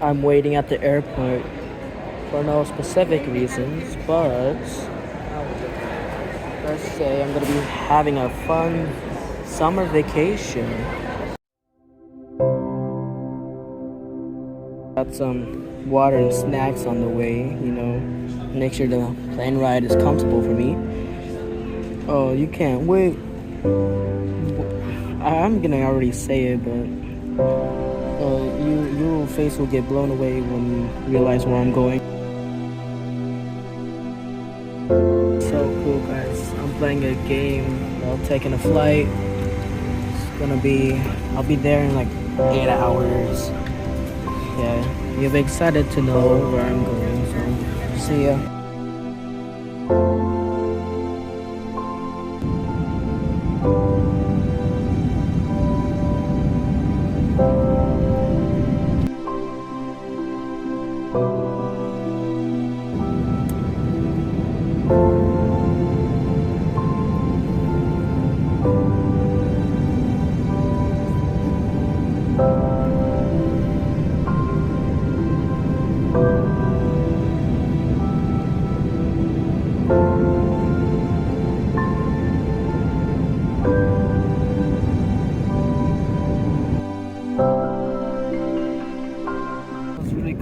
I'm waiting at the airport for no specific reasons, but let's say I'm gonna be having a fun summer vacation. Got some water and snacks on the way, make sure the plane ride is comfortable for me. Oh, you can't wait. I'm gonna already say it, but your face will get blown away when you realize where I'm going. So cool, guys. I'm playing a game while taking a flight. I'll be there in like 8 hours. Yeah, you'll be excited to know where I'm going, so see ya.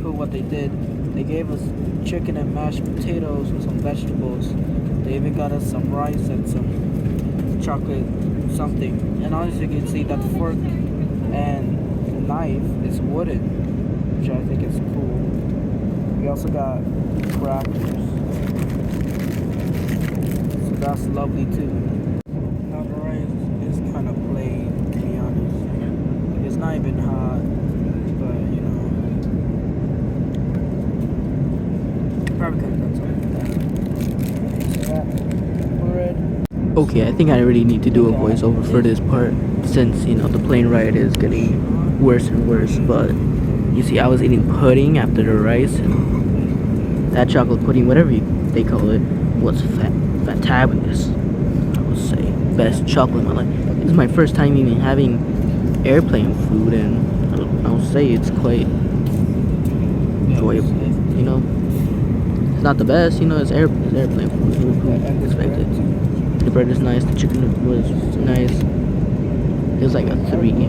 What they did, they gave us chicken and mashed potatoes and some vegetables. They even got us some rice and some chocolate something. And as you can see, that fork and knife is wooden, which I think is cool. We also got crackers, so that's lovely too. Now the rice is kind of plain, to be honest. It's not even hot, but probably could have done something like that. Okay, I think I really need to do a voiceover for this part since the plane ride is getting worse and worse. But you see, I was eating pudding after the rice, and that chocolate pudding, whatever they call it, was fantabulous. I would say best chocolate in my life. This is my first time even having airplane food, and I would say it's quite enjoyable. It's not the best, it's airplane food. Expected. The bread is nice. The chicken was nice. It was like a 3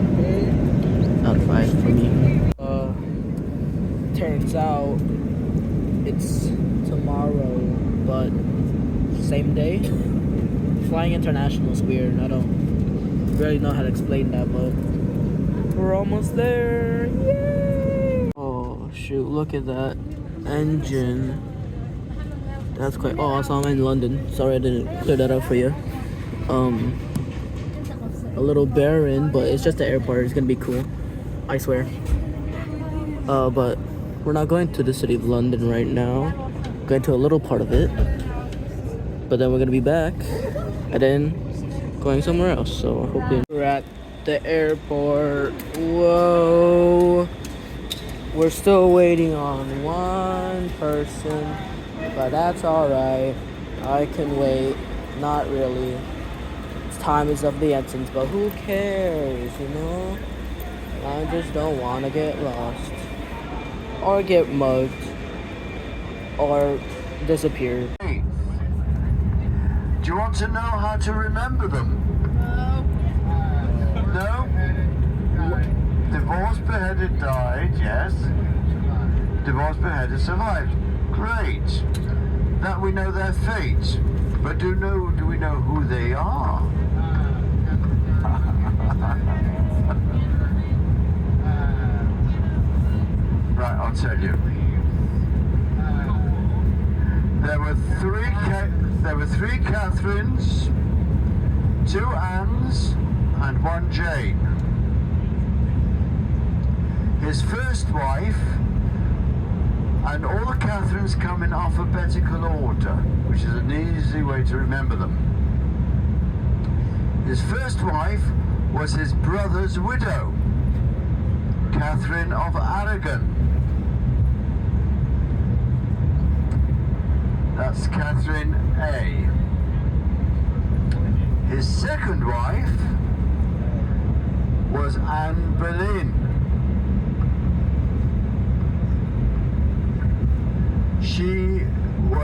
out of 5 for me. Turns out it's tomorrow, but same day. Flying international is weird. I don't really know how to explain that, but we're almost there. Yay! Oh shoot! Look at that engine. That's quite awesome. I'm in London. Sorry I didn't clear that up for you. A little barren, but it's just the airport. It's gonna be cool, I swear. But we're not going to the city of London right now. Going to a little part of it, but then we're gonna be back, and then going somewhere else. So I hope we're at the airport. Whoa! We're still waiting on one person. But that's alright. I can wait. Not really. Time is of the essence, but who cares, I just don't want to get lost. Or get mugged. Or disappear. Hey, do you want to know how to remember them? No? Divorced beheaded died, yes. Divorced beheaded survived. Great. That we know their fate. But do we know who they are? Right, I'll tell you. There were three Catherines, 2 Annes, and 1 Jane. His first wife. And all the Catherines come in alphabetical order, which is an easy way to remember them. His first wife was his brother's widow, Catherine of Aragon. That's Catherine A. His second wife was Anne Boleyn.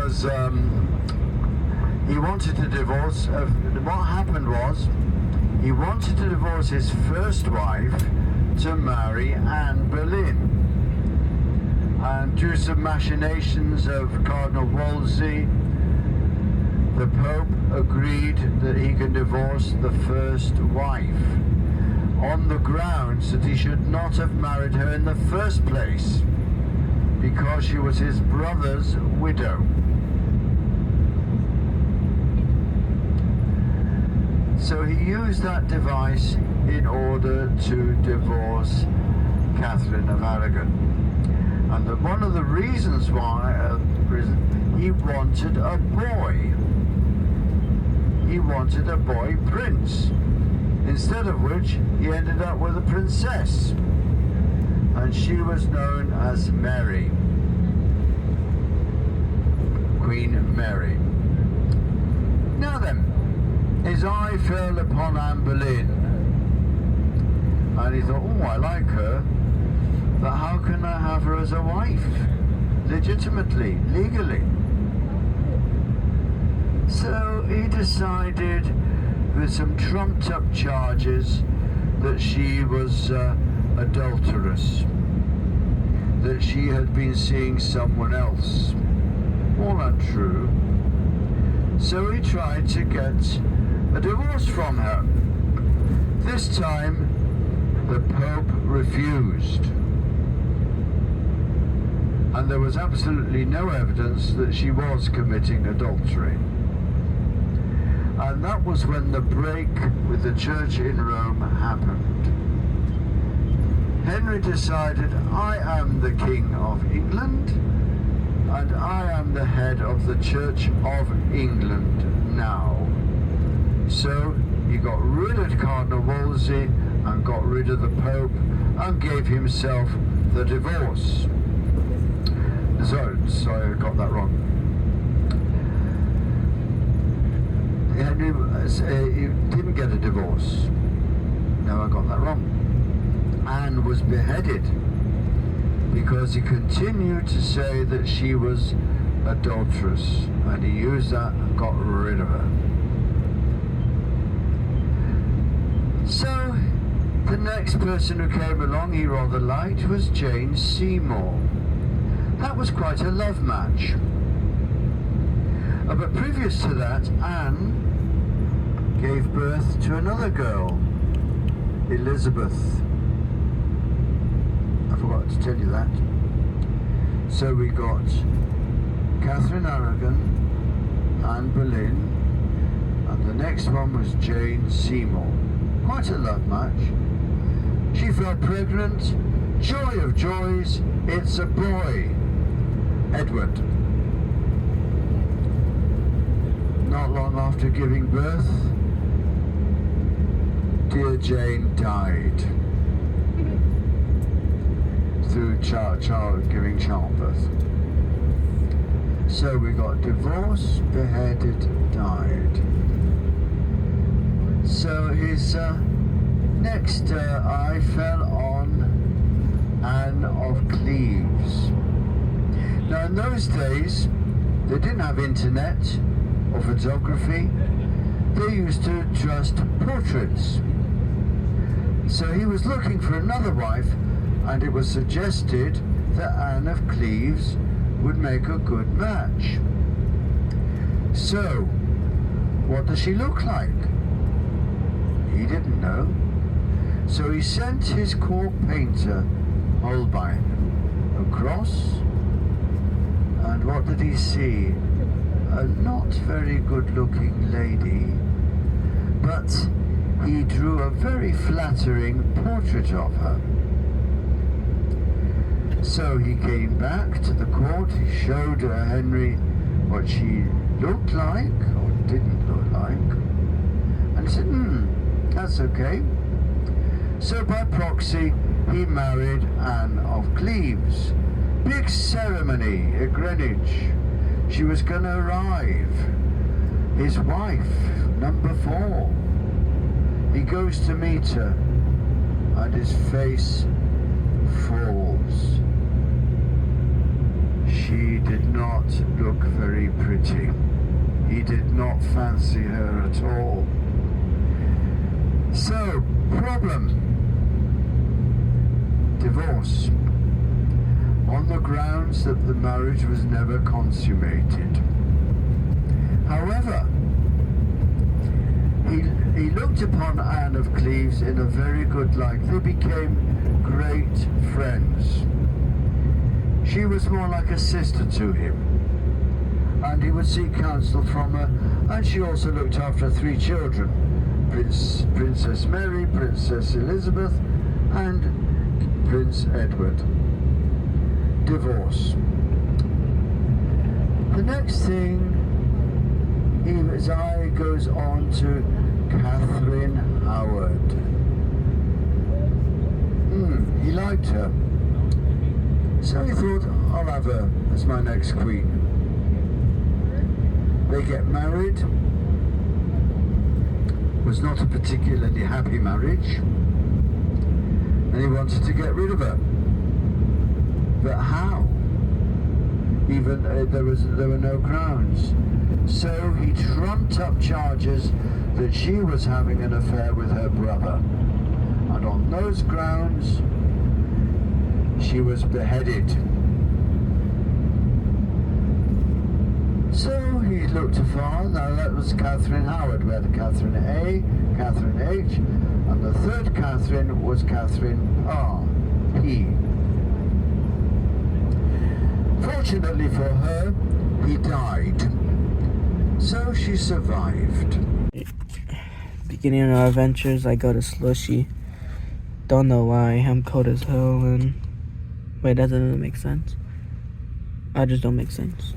was, he wanted to divorce. What happened was, he wanted to divorce his first wife to marry Anne Boleyn. And due to some machinations of Cardinal Wolsey, the Pope agreed that he can divorce the first wife on the grounds that he should not have married her in the first place because she was his brother's widow. So he used that device in order to divorce Catherine of Aragon. And one of the reasons why he wanted a boy. He wanted a boy prince, instead of which he ended up with a princess. And she was known as Mary, Queen Mary. Now then, his eye fell upon Anne Boleyn, and he thought, oh, I like her, but how can I have her as a wife, legitimately, legally? So he decided, with some trumped up charges, that she was adulterous, that she had been seeing someone else. All untrue. So he tried to get a divorce from her. This time, the Pope refused. And there was absolutely no evidence that she was committing adultery. And that was when the break with the church in Rome happened. Henry decided, I am the King of England, and I am the head of the Church of England now. So he got rid of Cardinal Wolsey and got rid of the Pope and gave himself the divorce. Sorry, I got that wrong. Henry he didn't get a divorce. No, I got that wrong. Anne was beheaded because he continued to say that she was adulterous, and he used that and got rid of her. So the next person who came along he rather liked was Jane Seymour. That was quite a love match. But previous to that, Anne gave birth to another girl, Elizabeth. I forgot to tell you that. So we got Catherine Aragon, Anne Boleyn, and the next one was Jane Seymour. Quite a love match. She fell pregnant. Joy of joys, it's a boy. Edward. Not long after giving birth, dear Jane died through giving childbirth. So we got divorced, beheaded, died. So his next eye fell on Anne of Cleves. Now in those days, they didn't have internet or photography. They used to trust portraits. So he was looking for another wife, and it was suggested that Anne of Cleves would make a good match. So, what does she look like? He didn't know. So he sent his court painter, Holbein, across, and what did he see? A not very good-looking lady, but he drew a very flattering portrait of her. So he came back to the court, he showed Henry what she looked like, or didn't look like, and he said, that's okay. So by proxy, he married Anne of Cleves. Big ceremony at Greenwich. She was going to arrive. His wife, number 4. He goes to meet her, and his face falls. She did not look very pretty. He did not fancy her at all. So, problem. Divorce. On the grounds that the marriage was never consummated. However, he looked upon Anne of Cleves in a very good light. They became great friends. She was more like a sister to him, and he would seek counsel from her, and she also looked after 3 children, Princess Mary, Princess Elizabeth, and Prince Edward. Divorce. The next thing, his eye goes on to Catherine Howard. He liked her. So he thought, I'll have her as my next queen. They get married. Was not a particularly happy marriage. And he wanted to get rid of her. But how? Even there were no grounds. So he trumped up charges that she was having an affair with her brother. And on those grounds, she was beheaded. So he looked afar. Now that was Catherine Howard. We had Catherine A, Catherine H, and the third Catherine was Catherine R, P. Fortunately for her, he died. So she survived. Beginning of our adventures, I go to Slushy. Don't know why. I'm cold as hell and... Wait, that doesn't make sense. I just don't make sense.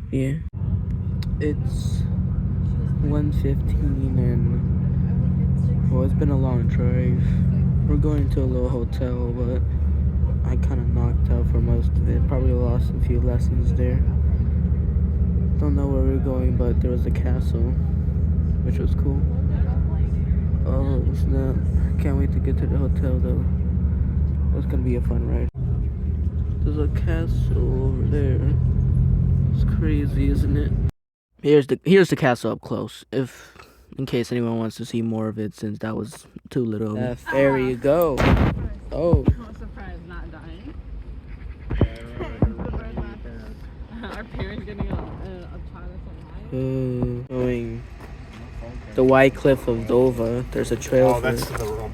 Yeah. It's 1:15 and... Well, it's been a long drive. We're going to a little hotel, but... I kind of knocked out for most of it. Probably lost a few lessons there. Don't know where we're going, but there was a castle, which was cool. Oh snap! Can't wait to get to the hotel though. It's gonna be a fun ride. There's a castle over there. It's crazy, isn't it? Here's the castle up close. In case anyone wants to see more of it, since that was too little. There you go. Oh. I'm surprised not dying. Our parents getting a toilet online. Going the White Cliff of Dover. There's a trail. Oh, that's to the road.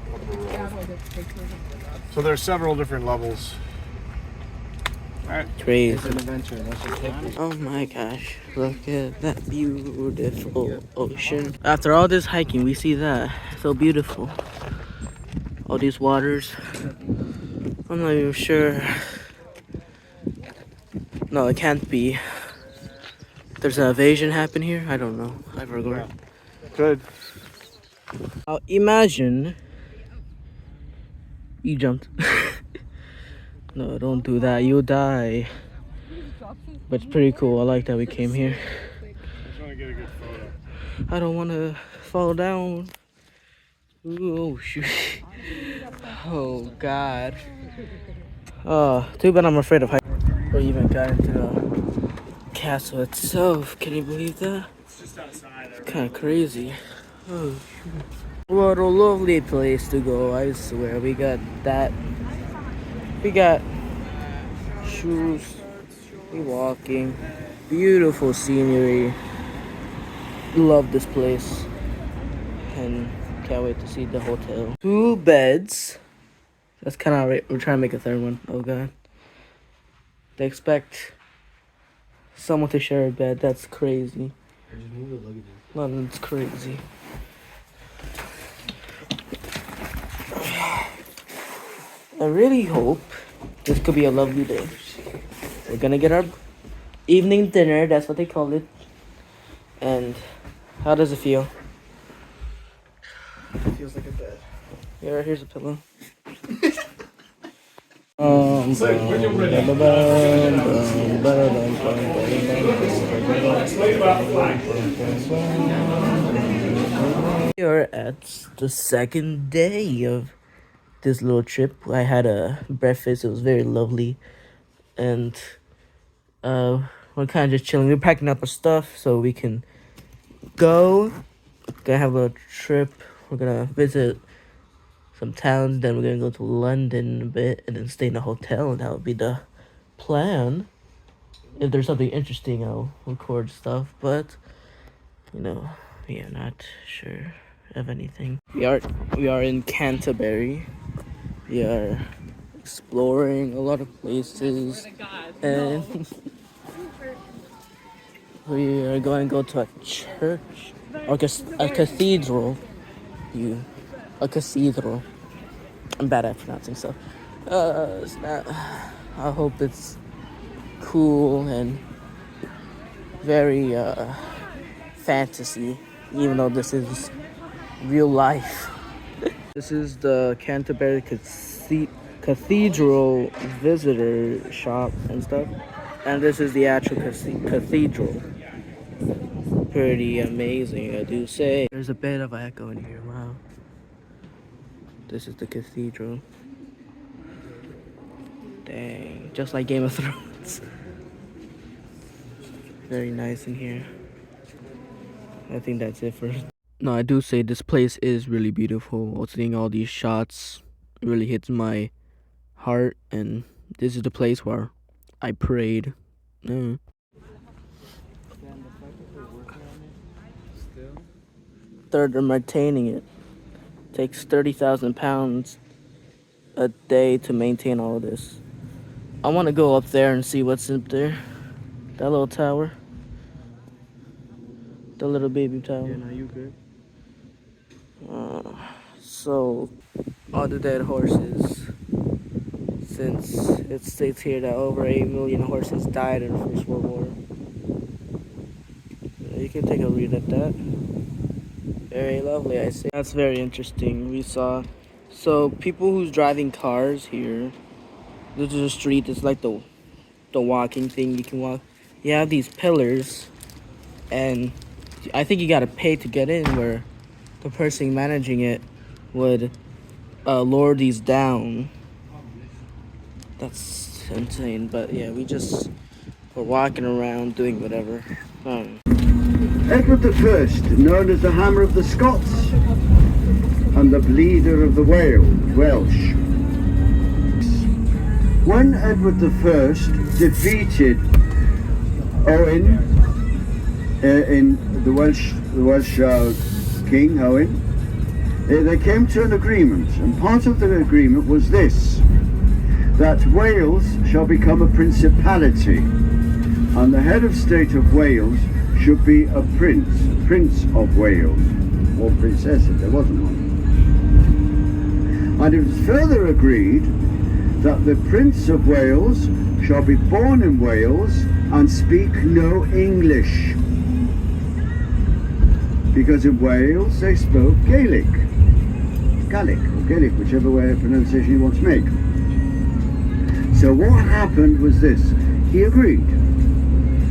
So there's several different levels. Alright. Crazy. It's an adventure. Oh my gosh. Look at that beautiful ocean. After all this hiking, we see that. So beautiful. All these waters. I'm not even sure. No, it can't be. There's an invasion happen here? I don't know. I forgot. Good. Imagine you jumped. No, don't do that. You'll die. But it's pretty cool. I like that we came here. I just want to get a good photo. I don't want to fall down. Oh, shoot. Oh, God. Oh, too bad I'm afraid of heights. We even got into the castle itself. Can you believe that? It's just outside. It's kind of crazy. Oh, shoot. What a lovely place to go, I swear. We got that. We got shoes. We walking. Beautiful scenery. Love this place. And can't wait to see the hotel. 2 beds. That's kind of right. We're trying to make a third one. Oh, God. They expect someone to share a bed. That's crazy. London's crazy. I really hope this could be a lovely day. We're gonna get our evening dinner, that's what they call it. And how does it feel? It feels like a bed. Yeah, here's a pillow. We're at the second day of this little trip. I had a breakfast. It was very lovely. and we're kind of just chilling. We're packing up our stuff so we can go. Gonna have a little trip. We're gonna visit some towns, then we're gonna go to London a bit, and then stay in a hotel, and that would be the plan. If there's something interesting, I'll record stuff, but you know, we are not sure of anything. We are in Canterbury. We are exploring a lot of places, and we are going to go to a church or a cathedral. A cathedral. I'm bad at pronouncing stuff. It's not. I hope it's cool and very fantasy, even though this is real life. This is the Canterbury Cathedral visitor shop and stuff, and this is the actual cathedral. Pretty amazing, I do say. There's a bit of echo in here. Wow. This is the cathedral. Dang, just like Game of Thrones. Very nice in here. I think that's it for. No, I do say this place is really beautiful. Seeing all these shots really hits my heart, and this is the place where I prayed. Third, they're maintaining it. Takes 30,000 pounds a day to maintain all of this. I want to go up there and see what's up there. That little tower. The little baby tower. Yeah, now you good. So, all the dead horses. Since it states here that over 8 million horses died in the First World War. You can take a read at that. Very lovely, I say. That's very interesting. We saw, so people who's driving cars here, this is a street. It's like the walking thing. You can walk. You have these pillars, and I think you gotta pay to get in. Where the person managing it would lower these down. That's insane. But yeah, we're walking around doing whatever. Edward I, known as the Hammer of the Scots and the Bleeder of the Welsh. When Edward I defeated Owen in the Welsh king Owen, they came to an agreement, and part of the agreement was this: that Wales shall become a principality, and the head of state of Wales should be a Prince of Wales, or princess if there wasn't one. And it was further agreed that the Prince of Wales shall be born in Wales and speak no English, because in Wales they spoke Gaelic, or Gaelic, whichever way of pronunciation you want to make. So what happened was this: he agreed.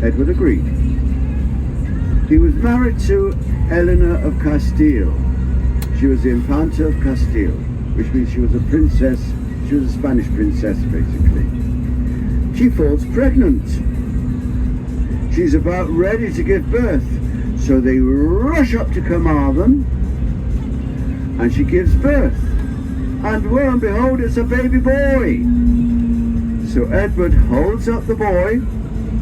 Edward agreed. He was married to Eleanor of Castile. She was the Infanta of Castile, which means she was a princess. She was a Spanish princess, basically. She falls pregnant. She's about ready to give birth. So they rush up to Carmarthen, and she gives birth. And lo and behold, it's a baby boy. So Edward holds up the boy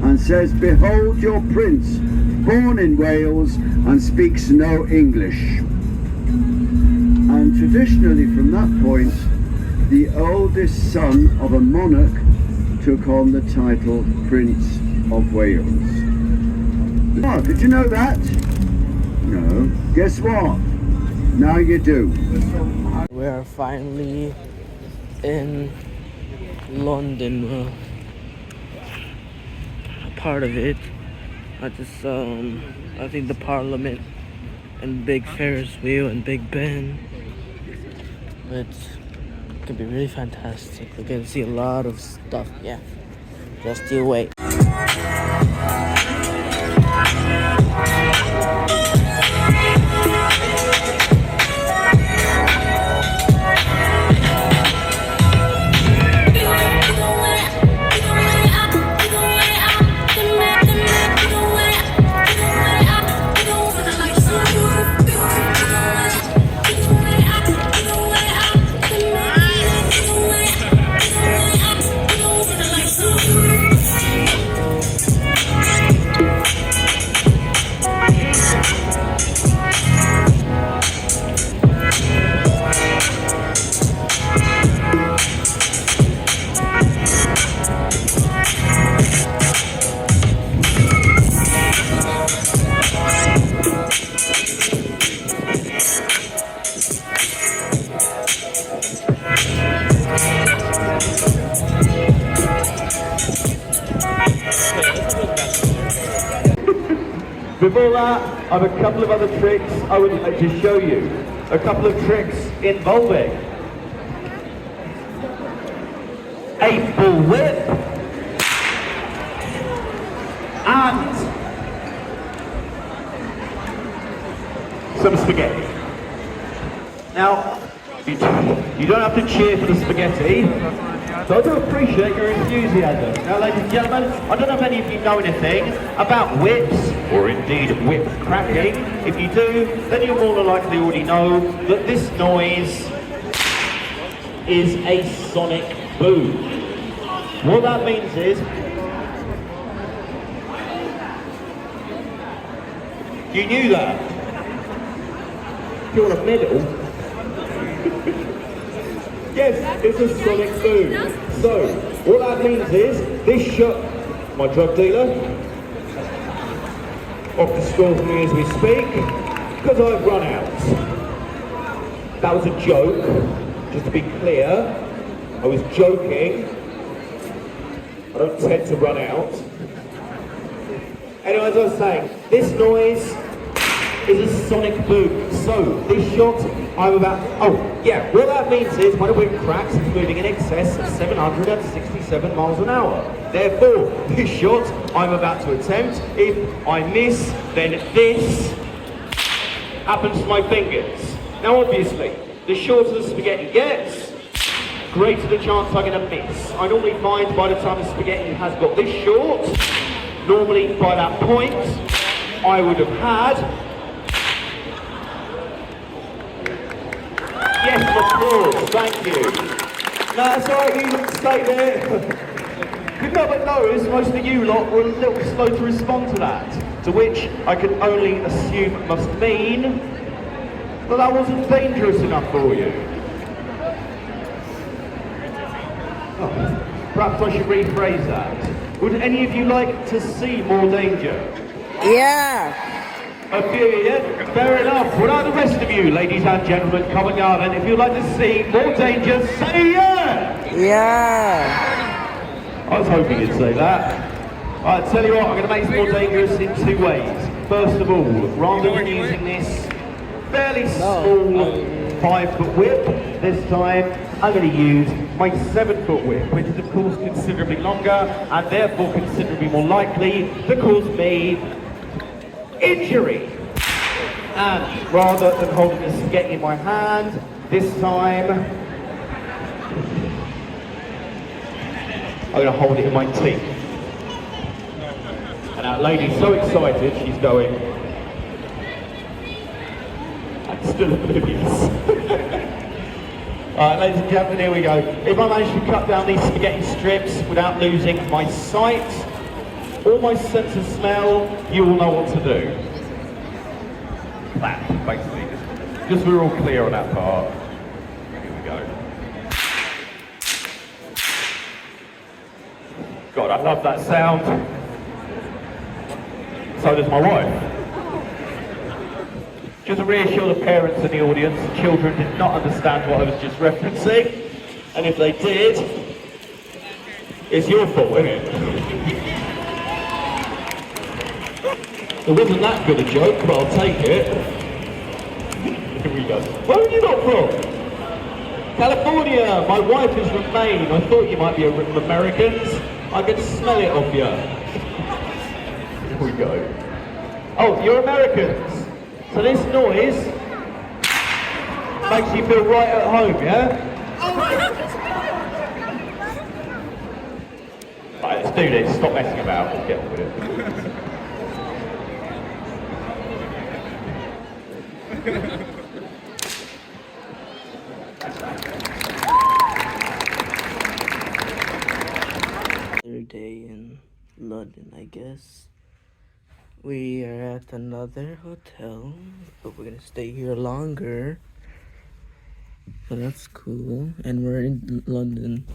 and says, "Behold your prince, born in Wales and speaks no English." And traditionally from that point, the oldest son of a monarch took on the title Prince of Wales. Oh, did you know that? No. Guess what? Now you do. We are finally in London. A part of it. I think the Parliament and Big Ferris wheel and Big Ben. It's gonna be really fantastic. We're gonna see a lot of stuff. Yeah. Just you wait. Before that, I have a couple of other tricks I would like to show you. A couple of tricks involving a bull whip and some spaghetti. Now, you don't have to cheer for the spaghetti, so I do appreciate your enthusiasm. Now, ladies and gentlemen, I don't know if any of you know anything about whips, or indeed whip cracking. If you do, then you more than likely already know that this noise is a sonic boom. What that means is, you knew that. You're a middle. Yes, it's a sonic boom. So, what that means is, this shot, my drug dealer, off the score for me as we speak, because I've run out. That was a joke, just to be clear. I was joking. I don't tend to run out. Anyway, as I was saying, this noise is a sonic boom. So, this shot, I'm about, what that means is when a whip cracks, it's moving in excess of 767 miles an hour. Therefore, this shot I'm about to attempt, if I miss, then this happens to my fingers. Now obviously, the shorter the spaghetti gets, greater the chance I'm going to miss. I normally find by the time the spaghetti has got this short, normally by that point, I would have had, yes, applause, thank you. No, that's alright, you can stay there. You've never noticed most of you lot were a little slow to respond to that. To which I can only assume it must mean that that wasn't dangerous enough for you. Oh, perhaps I should rephrase that. Would any of you like to see more danger? Yeah. A few, yeah? Fair enough. What are the rest of you, ladies and gentlemen, Covent Garden? If you'd like to see more danger, say yeah! Yeah. I was hoping you'd say that. Alright, tell you what, I'm going to make this more dangerous in two ways. First of all, rather than using this fairly small 5-foot whip, this time I'm going to use my 7-foot whip, which is of course considerably longer and therefore considerably more likely to cause me injury. And rather than holding the spaghetti in my hand, this time I'm going to hold it in my teeth. And our lady's so excited, she's going, I'm still oblivious. Alright, ladies and gentlemen, here we go. If I manage to cut down these spaghetti strips without losing my sight or my sense of smell, you will know what to do. Clap, basically. Just so we're all clear on that part. Here we go. God, I love that sound. So does my wife. Just to reassure the parents in the audience, the children did not understand what I was just referencing. And if they did, it's your fault, isn't it? It wasn't that good a joke, but I'll take it. Here we go. Where are you not from? California! My wife is from Maine. I thought you might be Americans. I can smell it off you. Here we go. Oh, you're Americans. So this noise makes you feel right at home, yeah? Right, let's do this. Stop messing about. Let's get on with it. Third day in London, I guess. We are at another hotel, but we're gonna stay here longer. So that's cool. And we're in London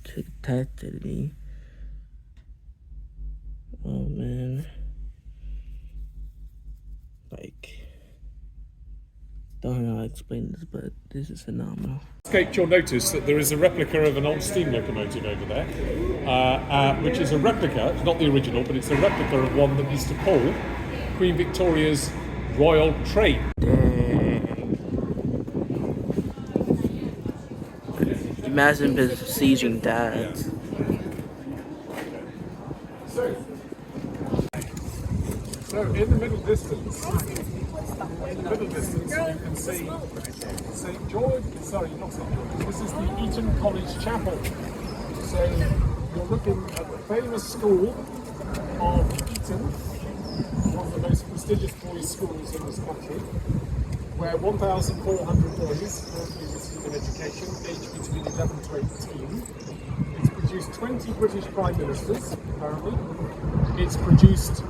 today. Oh man. Like, don't know how to explain this, but this is phenomenal. Escaped your notice that there is a replica of an old steam locomotive over there, which is a replica, it's not the original, but it's a replica of one that Mr. Paul Queen Victoria's royal train. Imagine besieging that. So in the middle distance, you can see St. George, sorry, not St. George, this is the Eton College Chapel. So you're looking at the famous school of Eton, one of the most prestigious boys' schools in this country, where 1,400 boys currently receive an education aged between 11 to 18. It's produced 20 British Prime Ministers, apparently. It's produced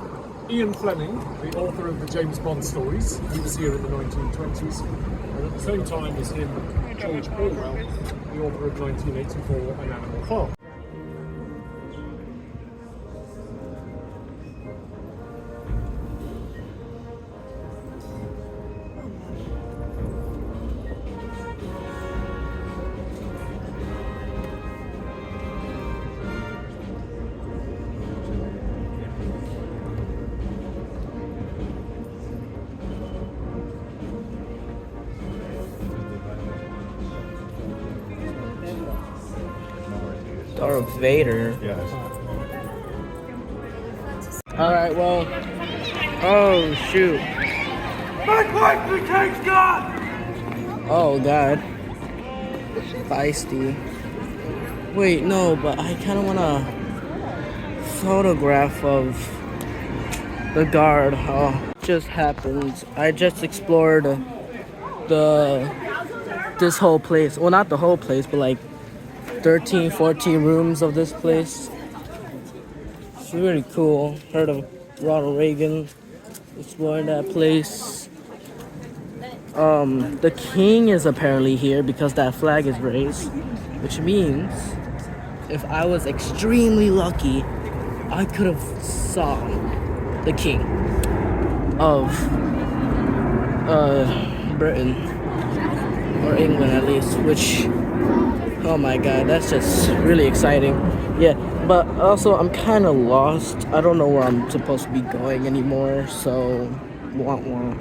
Ian Fleming, the author of the James Bond stories. He was here in the 1920s. And at the same time as him, George Orwell, the author of 1984 and Animal Farm. Darth Vader. Yeah. Alright, well. Oh, shoot. Oh, God. Feisty. Wait, no, but I kind of want a photograph of the guard. Oh, just happened. I just explored this whole place. Well, not the whole place, but like 13, 14 rooms of this place. It's really cool. Heard of Ronald Reagan exploring that place. The king is apparently here because that flag is raised, which means if I was extremely lucky, I could have saw the king of Britain or England at least, which, oh my god, that's just really exciting. Yeah, but also I'm kind of lost. I don't know where I'm supposed to be going anymore, so wah wah.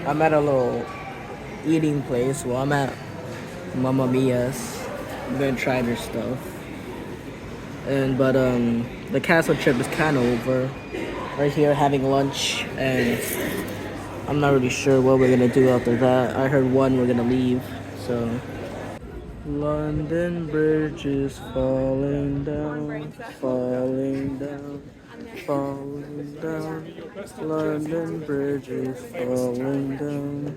I'm at a little eating place. Well, I'm at Mamma Mia's. I'm gonna try their stuff. But the castle trip is kind of over. Right here having lunch, and I'm not really sure what we're gonna do after that. I heard we're gonna leave, so. London Bridge is falling down, falling down, falling down. London Bridge is falling down.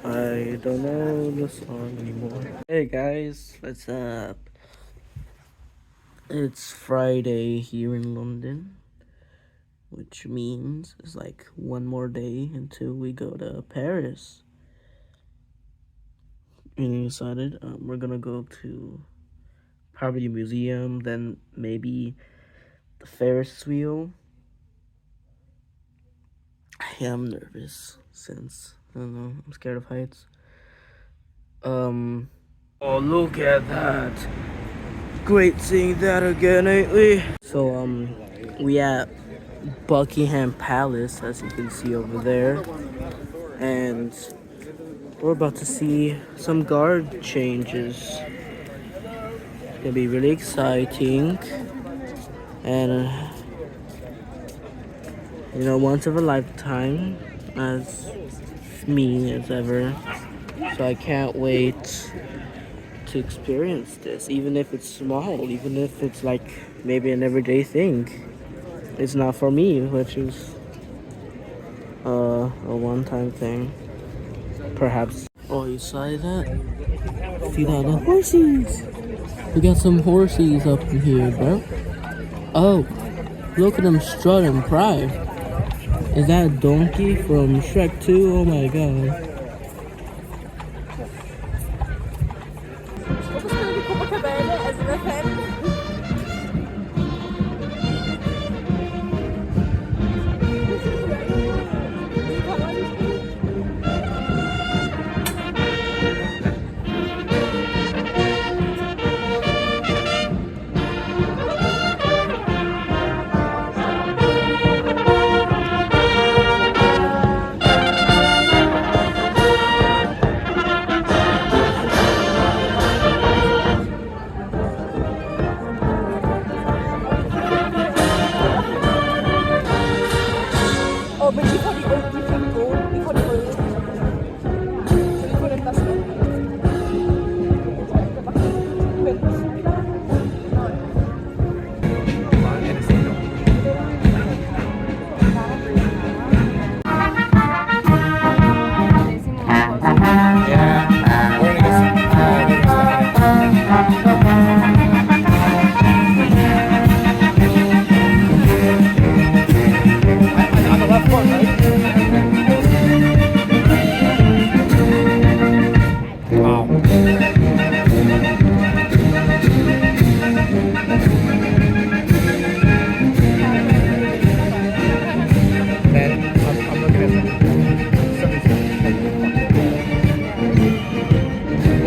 I don't know the song anymore. Hey guys, what's up? It's Friday here in London, which means it's like one more day until we go to Paris. Really excited. We're gonna go to probably the museum, then maybe the Ferris wheel. I am nervous since, I don't know, I'm scared of heights. Oh, look at that. Great seeing that again, ain't we? So, we at Buckingham Palace, as you can see over there. And we're about to see some guard changes. It's gonna be really exciting. And, you know, once of a lifetime, as me as ever. So I can't wait to experience this, even if it's small, even if it's like maybe an everyday thing. It's not for me, which is a one-time thing, perhaps. Oh, you saw that? See that? The horses! We got some horses up in here, bro. Oh, look at them strut and pride. Is that Donkey from Shrek 2? Oh my god.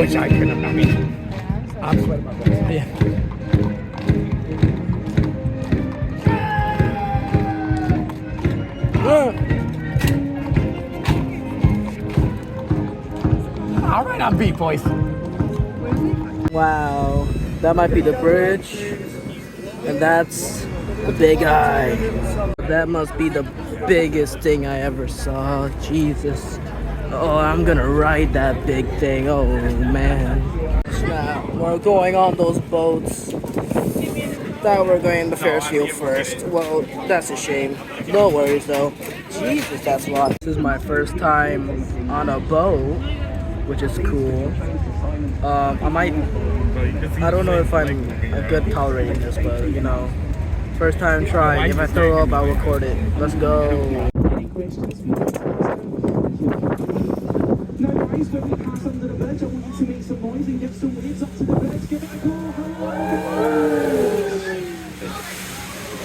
wish I could have. I mean, I'm sweating my balls off. Yeah. All right, I'm beat, boys. Wow, that might be the bridge, and that's the big eye. That must be the biggest thing I ever saw. Jesus. Oh, I'm gonna ride that big thing. Oh man. Now we're going on those boats. Thought we were going the Ferris wheel first. Well, that's a shame. No worries though. Jesus, that's a lot. This is my first time on a boat, which is cool. I don't know if I'm a good tolerating this, but you know, first time trying. If I throw up, I'll record it. Let's go. Any questions for you? Now guys, when we pass under the bridge, I want you to make some noise and give some waves up to the bridge. Give it a go.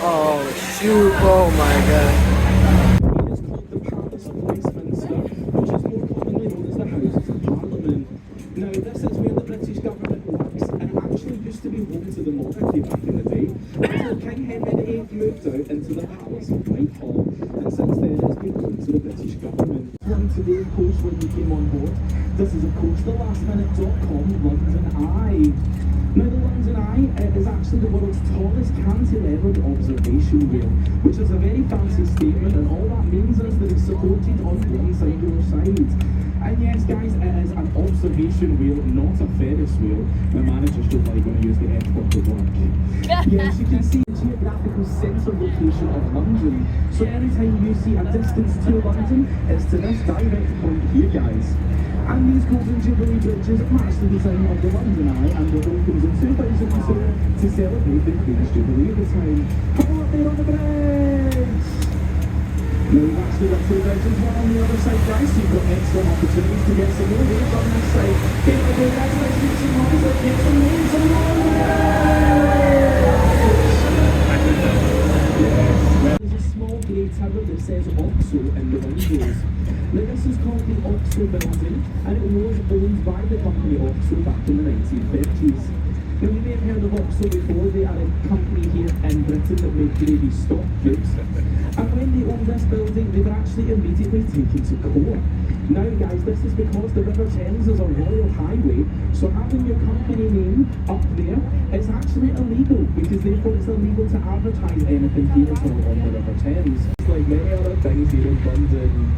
Oh shoot! Oh my god. It is called the Palace of Westminster, which is more commonly known as the Houses of Parliament. Now this is where the British government works, and it actually used to be home to the monarchy back in the day, until King Henry VIII moved out into the Palace of Whitehall, and since then it's been home to the British government. One today, of course, when we came on board, this is of course the lastminute.com London Eye. Now the London Eye is actually the world's tallest cantilevered observation wheel, which is a very fancy statement, and all that means is that it's supported on one side or side. And yes guys, it is an observation wheel, not a Ferris wheel. My managers don't like when I use the F word at work. Yes, you can see the geographical centre location of London. So anytime you see a distance to London, it's to this direct point here guys. And these Golden Jubilee bridges match the design of the London Eye, and the opens in 2002 to celebrate the Queen's Jubilee at the time. Come on there on the bridge! Now we've actually got two bridges, one on the other side guys, so you've got excellent opportunities to get some more waves on this side. Get it away guys, let's make some noise, let's get some waves on the bridge! There's a small grey tower that says OXO in the windows. Now this is called the OXO building, and it was owned by the company OXO back in the 1930s. Now you may have heard of OXO before. They are a company here in Britain that make gravy stock goods. And when they owned this building, they were actually immediately taken to court. Now guys, this is because the River Thames is a royal highway, so having your company name up there is actually illegal, because therefore it's illegal to advertise anything here at all on the River Thames. It's like many other things here in London.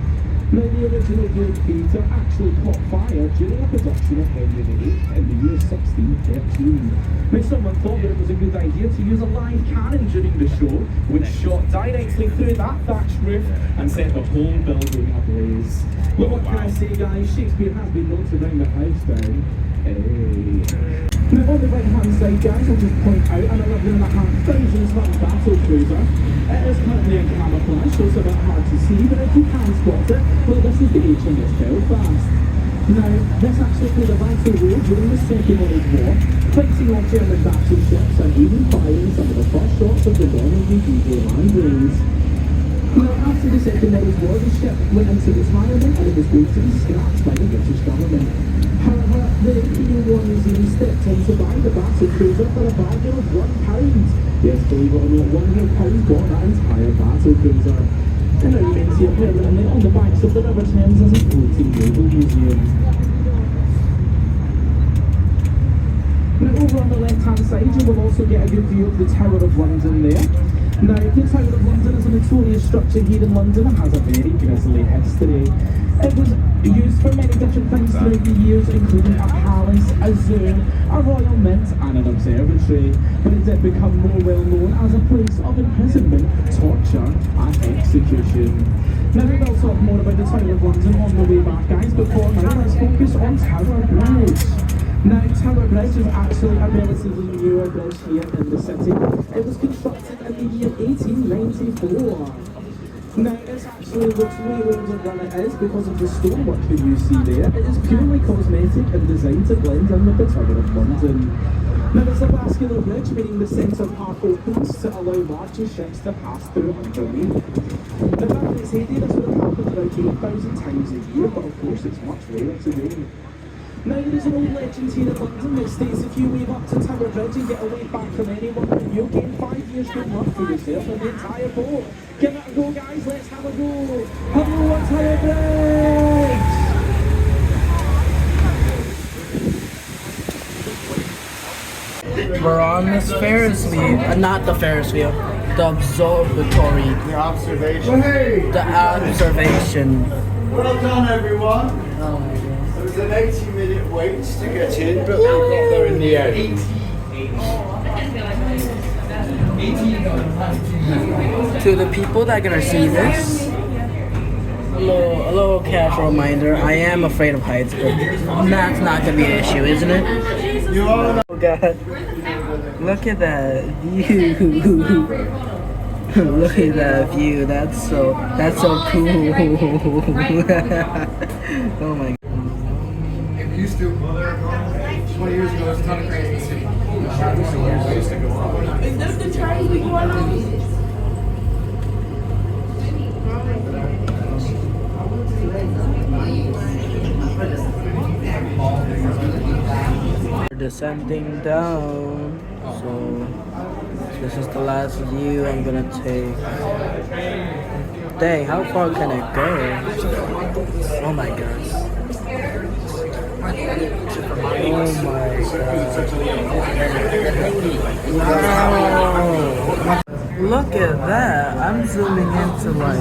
Now the original Blue Peter actually caught fire during a production of Henry VIII in the year 1613. Now someone thought that it was a good idea to use a live cannon during the show, which shot directly through that thatched roof and set the whole building ablaze. Well, what can I say guys, Shakespeare has been known to bring the house down. Hey. Now on the right hand side guys, I'll just point out an 11,500 ton battle cruiser. It is currently in camouflage, so it's a bit hard to see, but if you can spot it, well this is the HMS Belfast. Now, this actually played a vital role during the Second World War, fighting off German battleships and even firing some of the first shots of the Normandy D-Day landings. Now, after the Second World War, the ship went into retirement and it was going to be scrapped by the British government. However, the Imperial War Museum stepped in to buy the battle cruiser for a bargain of £1. Yes, believe it or not, £100 bought that entire battle cruiser. And now you may see it permanently on the banks of the River Thames as a floating naval museum. Now over on the left hand side you will also get a good view of the Tower of London there. Now the Tower of London is a notorious structure here in London and has a very grisly history. It was used for many different things throughout the years, including a palace, a zoo, a royal mint and an observatory, but it did become more well known as a place of imprisonment, torture and execution. Now we will talk more about the Tower of London on the way back guys, but for now let's focus on Tower Bridge. Now Tower Bridge is actually a relatively newer bridge here in the city. It was constructed in the year 1894. Now, it actually looks way older than it is because of the stonework that you see there. It is purely cosmetic and designed to blend in with the Tower of London. Now, it's a vascular bridge, meaning the centre part opens to allow larger ships to pass through underneath. Now, back in its heyday, this would have happened around 8,000 times a year, but of course it's much rarer today. Now there's an old legend here at London that states if you wave up to Tower Bridge and get a wave back from anyone, then you'll gain 5 years good luck for yourself and the entire boat. Give it a go, guys. Let's have a go. Hello, Tower Bridge. We're on this Ferris wheel. Not the Ferris wheel. The observatory. The observation. The observation. Well done, everyone. Oh my god. It was an 80-minute wait to get in, but we got there in the end. To the people that are gonna see this, a little casual reminder, I am afraid of heights, but that's not gonna be an issue, isn't it? Oh god. Look at that view. Look at that view. That's so cool. Oh my god. It used to. 20 years ago, it was a ton of crazy city. Is this the train we going on? We're descending down, so this is the last view I'm gonna take. Dang, how far can it go? Oh my gosh. Oh my god. Wow. Look at that. I'm zooming into like,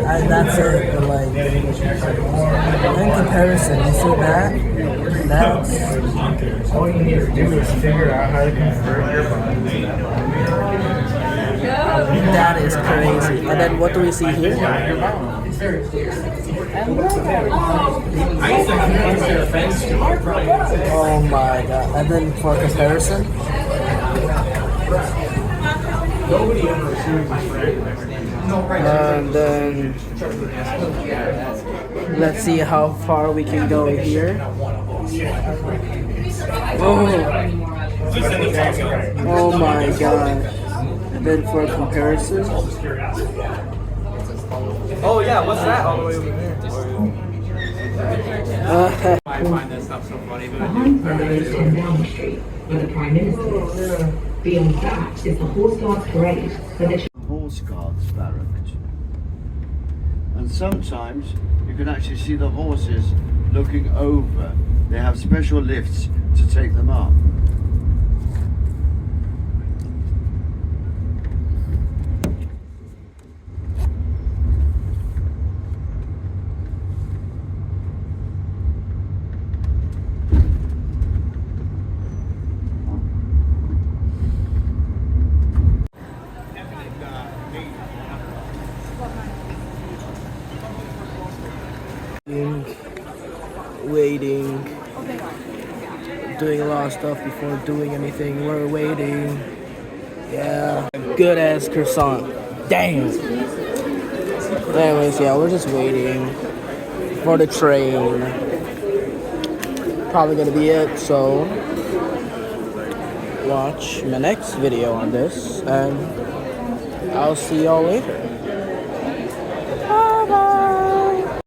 and that's it, but like, in comparison, you see that? That's, All you need to do is figure out how to convert your body. that is crazy. And then what do we see here? It's very clear. Oh my god. And then for comparison, and then let's see how far we can go here. Oh my god. And then for comparison, Oh yeah, what's that all the way over there? I find that stuff so funny, but Behind them is on Downing Street, where the Prime Minister is. Beyond that is the Horse Guards Parade, where the Horse Guards barracked. And sometimes you can actually see the horses looking over. They have special lifts to take them up. waiting, doing a lot of stuff before doing anything. We're waiting. Yeah, good ass croissant. Damn. Anyways, yeah, we're just waiting for the train. Probably gonna be it. So watch my next video on this, and I'll see y'all later.